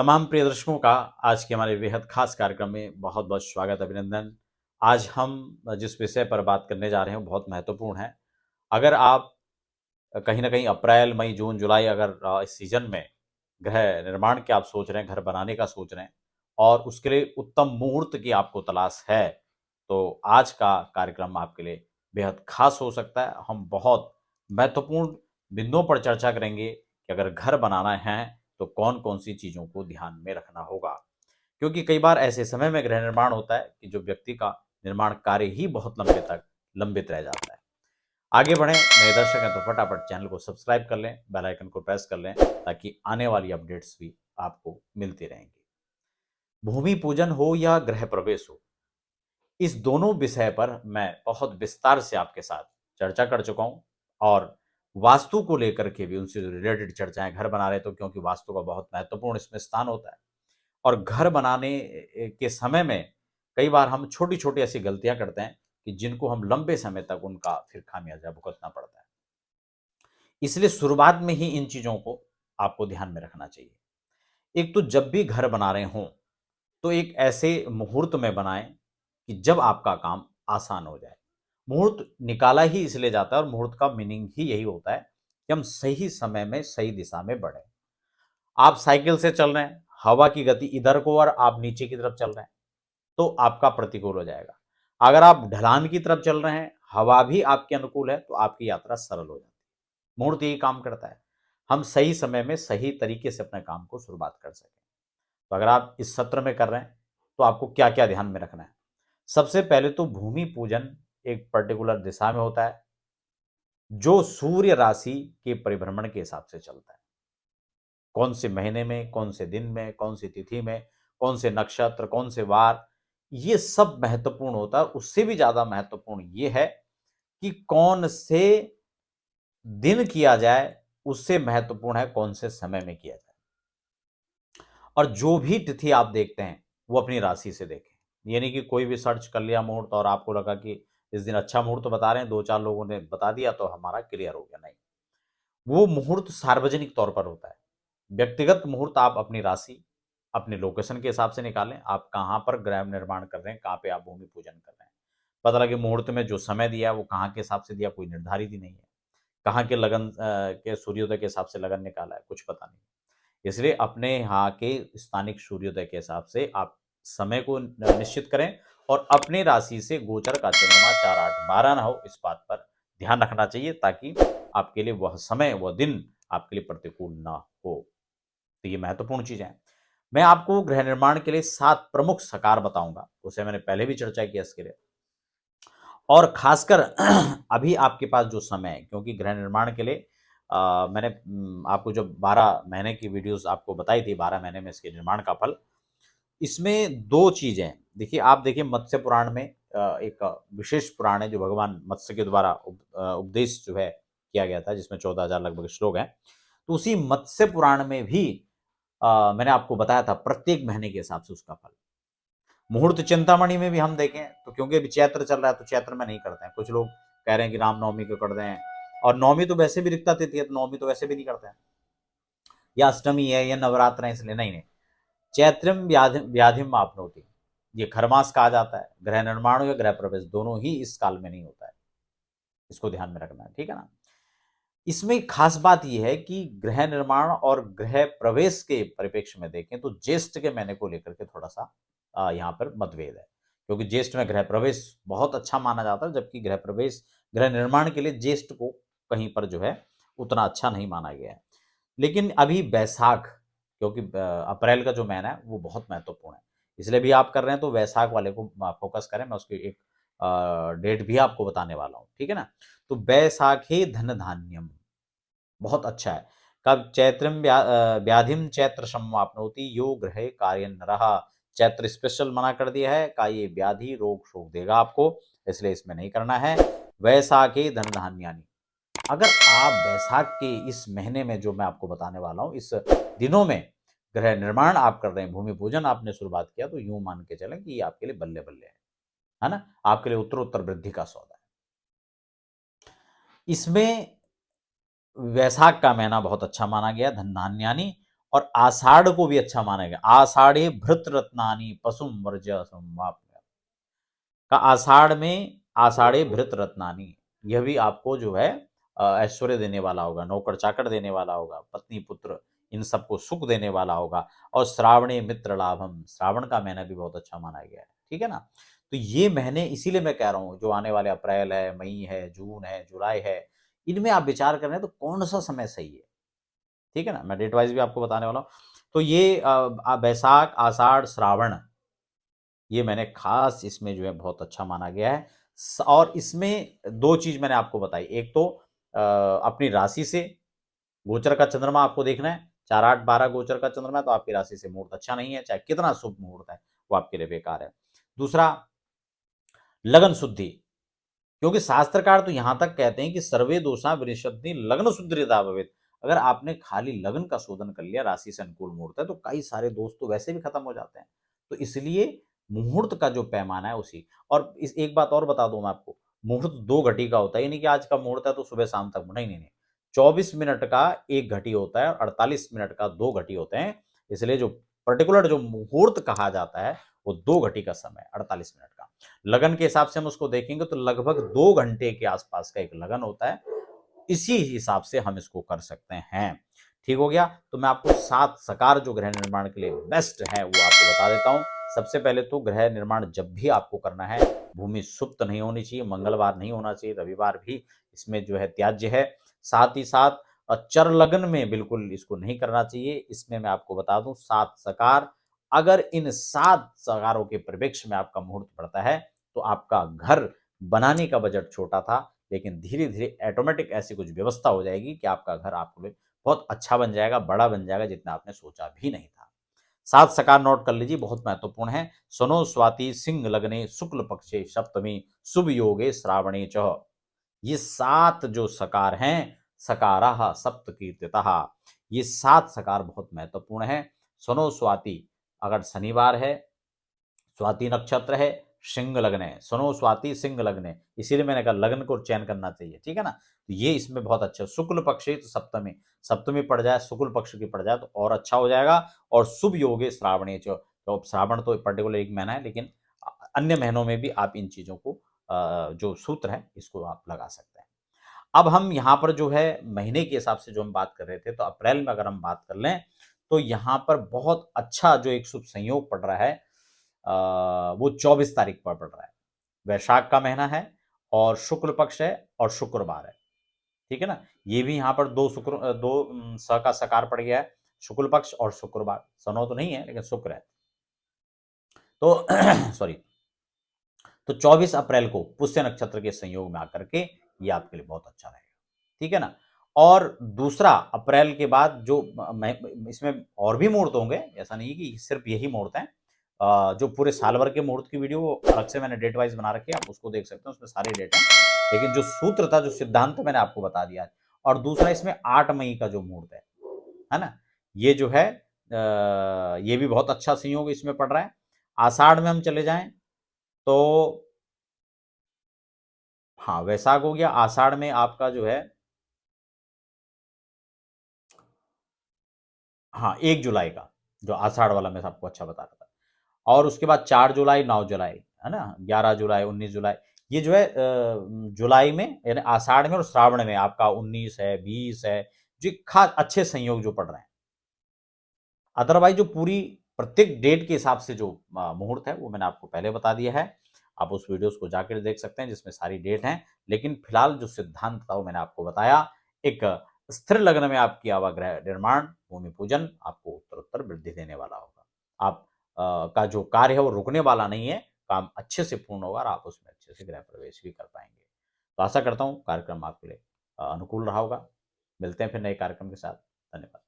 तमाम प्रिय दर्शकों का आज के हमारे बेहद खास कार्यक्रम में बहुत बहुत स्वागत अभिनंदन। आज हम जिस विषय पर बात करने जा रहे हैं वो बहुत महत्वपूर्ण है। अगर आप कहीं न कहीं अप्रैल, मई, जून, जुलाई अगर इस सीज़न में गृह निर्माण की आप सोच रहे हैं, घर बनाने का सोच रहे हैं और उसके लिए उत्तम मुहूर्त की आपको तलाश है, तो आज का कार्यक्रम आपके लिए बेहद खास हो सकता है। हम बहुत महत्वपूर्ण बिंदुओं पर चर्चा करेंगे कि अगर घर बनाना है तो कौन-कौन सी चीज़ों को ध्यान में रखना होगा। क्योंकि कई बार ऐसे समय में गृह निर्माण होता है कि जो व्यक्ति का निर्माण कार्य ही बहुत लंबे तक लंबित रह जाता है। आगे बढ़ें, नए दर्शक हैं तो फटाफट चैनल को सब्सक्राइब कर लें, बेल आइकन को प्रेस कर लें ताकि आने वाली अपडेट्स भी आपको मिलती रहेंगी। भूमि पूजन हो या गृह प्रवेश हो, इस दोनों विषय पर मैं बहुत विस्तार से आपके साथ चर्चा कर चुका हूँ और वास्तु को लेकर के भी उनसे रिलेटेड चर्चाएं, घर बना रहे तो क्योंकि वास्तु का बहुत महत्वपूर्ण इसमें स्थान होता है और घर बनाने के समय में कई बार हम छोटी-छोटी ऐसी गलतियां करते हैं कि जिनको हम लंबे समय तक उनका फिर खामियाजा भुगतना पड़ता है। इसलिए शुरुआत में ही इन चीज़ों को आपको ध्यान में रखना चाहिए। एक तो जब भी घर बना रहे हों, तो एक ऐसे मुहूर्त में बनाएँ कि जब आपका काम आसान हो जाए। मुहूर्त निकाला ही इसलिए जाता है और मुहूर्त का मीनिंग ही यही होता है कि हम सही समय में सही दिशा में बढ़ें। आप साइकिल से चल रहे हैं, हवा की गति इधर को और आप नीचे की तरफ चल रहे हैं, तो आपका प्रतिकूल हो जाएगा। अगर आप ढलान की तरफ चल रहे हैं, हवा भी आपके अनुकूल है, तो आपकी यात्रा सरल हो जाती है। मुहूर्त यही काम करता है, हम सही समय में सही तरीके से अपने काम को शुरुआत कर सकें। तो अगर आप इस सत्र में कर रहे हैं, तो आपको क्या-क्या ध्यान में रखना है? सबसे पहले तो भूमि पूजन एक पर्टिकुलर दिशा में होता है, जो सूर्य राशि के परिभ्रमण के हिसाब से चलता है। कौन से महीने में, कौन से दिन में, कौन सी तिथि में, कौन से नक्षत्र, कौन से वार, ये सब महत्वपूर्ण होता है। उससे भी ज़्यादा महत्वपूर्ण ये है कि कौन से दिन किया जाए, उससे महत्वपूर्ण है कौन से समय में किया जाए। और जो भी तिथि आप देखते हैं, वो अपनी राशि से देखें। ये नहीं कि कोई भी सर्च कर लिया मुहूर्त और आपको लगा कि इस दिन अच्छा मुहूर्त बता रहे हैं, 2-4 लोगों ने बता दिया तो हमारा क्लियर हो गया, नहीं। वो मुहूर्त सार्वजनिक तौर पर होता है। व्यक्तिगत मुहूर्त आप अपनी राशि, अपने लोकेशन के हिसाब से निकालें। आप कहाँ पर गृह निर्माण कर रहे हैं, कहाँ पे आप भूमि पूजन कर रहे हैं। पता लगे मुहूर्त में जो समय दिया है, वो कहाँ के हिसाब से दिया, कोई निर्धारित ही नहीं है। कहाँ के लगन के सूर्योदय के हिसाब से लगन निकाला है, कुछ पता नहीं। इसलिए अपने यहाँ के स्थानिक सूर्योदय के हिसाब से आप समय को निश्चित करें और अपने राशि से गोचर का चंद्रमा 4, 8, 12 ना हो, इस बात पर ध्यान रखना चाहिए ताकि आपके लिए वह समय, वह दिन आपके लिए प्रतिकूल ना हो। तो ये महत्वपूर्ण चीज़ है। मैं आपको गृह निर्माण के लिए 7 प्रमुख सकार बताऊँगा, उसे मैंने पहले भी चर्चा की है इसके लिए। और ख़ासकर अभी आपके पास जो समय है क्योंकि गृह निर्माण के लिए मैंने आपको जो 12 महीने की वीडियोज़ आपको बताई थी, 12 महीने में इसके निर्माण का फल। इसमें 2 चीज़ें हैं। देखिए, आप देखिए मत्स्य पुराण में एक विशेष पुराण है जो भगवान मत्स्य के द्वारा उपदेश जो है किया गया था जिसमें 14,000 लगभग श्लोक हैं। तो उसी मत्स्य पुराण में भी मैंने आपको बताया था प्रत्येक महीने के हिसाब से उसका फल। मुहूर्त चिंतामणि में भी हम देखें तो क्योंकि अभी चैत्र चल रहा है तो चैत्र में नहीं करते हैं। कुछ लोग कह रहे हैं कि रामनवमी को कर दें और नवमी तो वैसे भी रिक्ता तिथि है तो नवमी तो वैसे भी नहीं करते हैं या अष्टमी है या नवरात्र है इसलिए नहीं। चैत्रम व्याधिम आपनोति, ये खरमास कहा जाता है। गृह निर्माण या गृह प्रवेश दोनों ही इस काल में नहीं होता है, इसको ध्यान में रखना है, ठीक है ना। इसमें खास बात यह है कि गृह निर्माण और गृह प्रवेश के परिप्रेक्ष्य में देखें तो ज्येष्ठ के महीने को लेकर के थोड़ा सा यहाँ पर मतभेद है क्योंकि ज्येष्ठ में गृह प्रवेश बहुत अच्छा माना जाता है जबकि गृह प्रवेश गृह निर्माण के लिए ज्येष्ठ को कहीं पर जो है उतना अच्छा नहीं माना गया है। लेकिन अभी बैसाख क्योंकि अप्रैल का जो महीना है वो बहुत महत्वपूर्ण है इसलिए भी आप कर रहे हैं तो वैसाख वाले को फोकस करें। मैं उसकी एक डेट भी आपको बताने वाला हूँ, ठीक है ना। तो बैसाखे धन धान्यम बहुत अच्छा है। कब चैत्रम व्याधिम चैत्र समाप्नोति यो गृहे कार्य नरः। चैत्र स्पेशल मना कर दिया है का ये व्याधि रोग शोक देगा आपको, इसलिए इसमें नहीं करना है। वैसाखे धन धान्यानि, अगर आप बैसाख के इस महीने में जो मैं आपको बताने वाला हूँ इस दिनों में गृह निर्माण आप कर रहे हैं, भूमि पूजन आपने शुरुआत किया तो यूं मान के चलें कि ये आपके लिए बल्ले बल्ले है ना। आपके लिए उत्तर उत्तर वृद्धि का सौदा है। इसमें वैशाख का महीना बहुत अच्छा माना गया धन धान्यानि और आषाढ़ को भी अच्छा माना गया। आषाढ़े भृत रत्नानि पशुम वर्ज संवाप्य का आषाढ़ में आषाढ़े भृत रत्नानि, यह भी आपको जो है ऐश्वर्य देने वाला होगा, नौकर चाकर देने वाला होगा, पत्नी पुत्र इन सबको सुख देने वाला होगा। और श्रावणे मित्र लाभम, श्रावण का महीना भी बहुत अच्छा माना गया है, ठीक है ना। तो ये महीने इसीलिए मैं कह रहा हूँ, जो आने वाले अप्रैल है, मई है, जून है, जुलाई है, इनमें आप विचार कर रहे हैं तो कौन सा समय सही है, ठीक है ना। मैं डेट वाइज भी आपको बताने वाला हूँ। तो ये बैसाख, आषाढ़, श्रावण, ये मैंने खास इसमें जो है बहुत अच्छा माना गया है। और इसमें दो चीज मैंने आपको बताई, एक तो अपनी राशि से गोचर का चंद्रमा आपको देखना है, 4, 8, 12 गोचर का चंद्रमा है तो आपकी राशि से मुहूर्त अच्छा नहीं है, चाहे कितना शुभ मुहूर्त है वो आपके लिए बेकार है। दूसरा, लगन शुद्धि, क्योंकि शास्त्रकार तो यहां तक कहते हैं कि सर्वे दोषा विनिषद्नि लग्न शुद्धिता भवेत्। अगर आपने खाली लगन का शोधन कर लिया, राशि से अनुकूल मुहूर्त है, तो कई सारे दोष तो वैसे भी खत्म हो जाते हैं। तो इसलिए मुहूर्त का जो पैमाना है उसी, और इस एक बात और बता दूं मैं आपको, मुहूर्त 2 घटी का होता है, यानी कि आज का मुहूर्त है तो सुबह शाम तक, नहीं नहीं नहीं, 24 मिनट का 1 घटी होता है और 48 मिनट का 2 घटी होते हैं। इसलिए जो पर्टिकुलर जो मुहूर्त कहा जाता है वो 2 घटी का समय, 48 मिनट का। लगन के हिसाब से हम उसको देखेंगे तो लगभग 2 घंटे के आसपास का एक लगन होता है, इसी हिसाब से हम इसको कर सकते हैं। ठीक हो गया। तो मैं आपको 7 सकार जो ग्रह निर्माण के लिए बेस्ट है वो आपको बता देता हूं। सबसे पहले तो ग्रह निर्माण जब भी आपको करना है, भूमि सुप्त नहीं होनी चाहिए, मंगलवार नहीं होना चाहिए, रविवार भी इसमें जो है त्याज्य है। साथ ही साथ चर लगन में बिल्कुल इसको नहीं करना चाहिए। इसमें मैं आपको बता दूं 7 सकार, अगर इन 7 सकारों के परिप्रेक्ष्य में आपका मुहूर्त पड़ता है तो आपका घर बनाने का बजट छोटा था, लेकिन धीरे धीरे ऑटोमेटिक ऐसी कुछ व्यवस्था हो जाएगी कि आपका घर आपके लिए बहुत अच्छा बन जाएगा, बड़ा बन जाएगा, जितना आपने सोचा भी नहीं था। 7 सकार नोट कर लीजिए, बहुत महत्वपूर्ण है। सुनो स्वाति सिंह लग्ने शुक्ल पक्षे सप्तमी शुभ योगे श्रावणे च, ये 7 जो सकार हैं, सकाराः सप्त कीर्तितः, ये 7 सकार बहुत महत्वपूर्ण है। सुनो स्वाति, अगर शनिवार है, स्वाति नक्षत्र है, सिंह लग्न है, सुनो स्वाति सिंह लग्न है, इसीलिए मैंने कहा लग्न को चयन करना चाहिए, ठीक है ना। तो ये इसमें बहुत अच्छा, शुक्ल पक्ष तो सप्तमी, सप्तमी पड़ जाए, शुक्ल पक्ष की पड़ जाए तो और अच्छा हो जाएगा। और शुभ योगे श्रावणे च, तो श्रावण तो पर्टिकुलर एक महीना है, लेकिन अन्य महीनों में भी आप इन चीजों को जो सूत्र है इसको आप लगा सकते हैं। अब हम यहाँ पर जो है महीने के हिसाब से जो हम बात कर रहे थे, तो अप्रैल में अगर हम बात कर लें तो यहाँ पर बहुत अच्छा जो एक शुभ संयोग पड़ रहा है, वो 24 तारीख पर पड़ रहा है। वैशाख का महीना है और शुक्ल पक्ष है और शुक्रवार है, ठीक है ना। ये भी यहाँ पर दो स का सकार पड़ गया है, शुक्ल पक्ष और शुक्रवार, सनो तो नहीं है लेकिन शुक्र है। तो सॉरी, तो 24 अप्रैल को पुष्य नक्षत्र के संयोग में आकर के ये आपके लिए बहुत अच्छा रहेगा, ठीक है ना। और दूसरा, अप्रैल के बाद जो इसमें और भी मुहूर्त होंगे, ऐसा नहीं कि सिर्फ यही मुहूर्त हैं। जो पूरे साल भर के मुहूर्त की वीडियो अलग से मैंने डेट वाइज बना रखी है, आप उसको देख सकते हैं, उसमें सारी डेट है। लेकिन जो सूत्र था, जो सिद्धांत मैंने आपको बता दिया है। और दूसरा, इसमें 8 मई का जो मुहूर्त है ना, ये जो है ये भी बहुत अच्छा संयोग इसमें पड़ रहा है। आषाढ़ में हम चले जाएं तो हाँ, वैशाख हो गया। आषाढ़ में आपका जो है, हाँ, 1 जुलाई का जो आषाढ़ वाला मैं आपको अच्छा बता रहा था। और उसके बाद 4 जुलाई, 9 जुलाई, है ना, 11 जुलाई, 19 जुलाई, ये जो है जुलाई में यानी आषाढ़ में और श्रावण में आपका 19 है, 20 है, जो खास अच्छे संयोग जो पड़ रहे हैं। अदरवाइज जो पूरी प्रत्येक डेट के हिसाब से जो मुहूर्त है वो मैंने आपको पहले बता दिया है। आप उस वीडियोस को जाकर देख सकते हैं जिसमें सारी डेट हैं। लेकिन फिलहाल जो सिद्धांत था वो मैंने आपको बताया। एक स्थिर लग्न में आपकी आवाग्रह निर्माण, भूमि पूजन आपको उत्तर वृद्धि देने वाला होगा। आप का जो कार्य है वो रुकने वाला नहीं है, काम अच्छे से पूर्ण होगा और आप उसमें अच्छे से गृह प्रवेश भी कर पाएंगे। तो आशा करता हूँ कार्यक्रम आपके लिए अनुकूल रहा होगा। मिलते हैं फिर नए कार्यक्रम के साथ। धन्यवाद।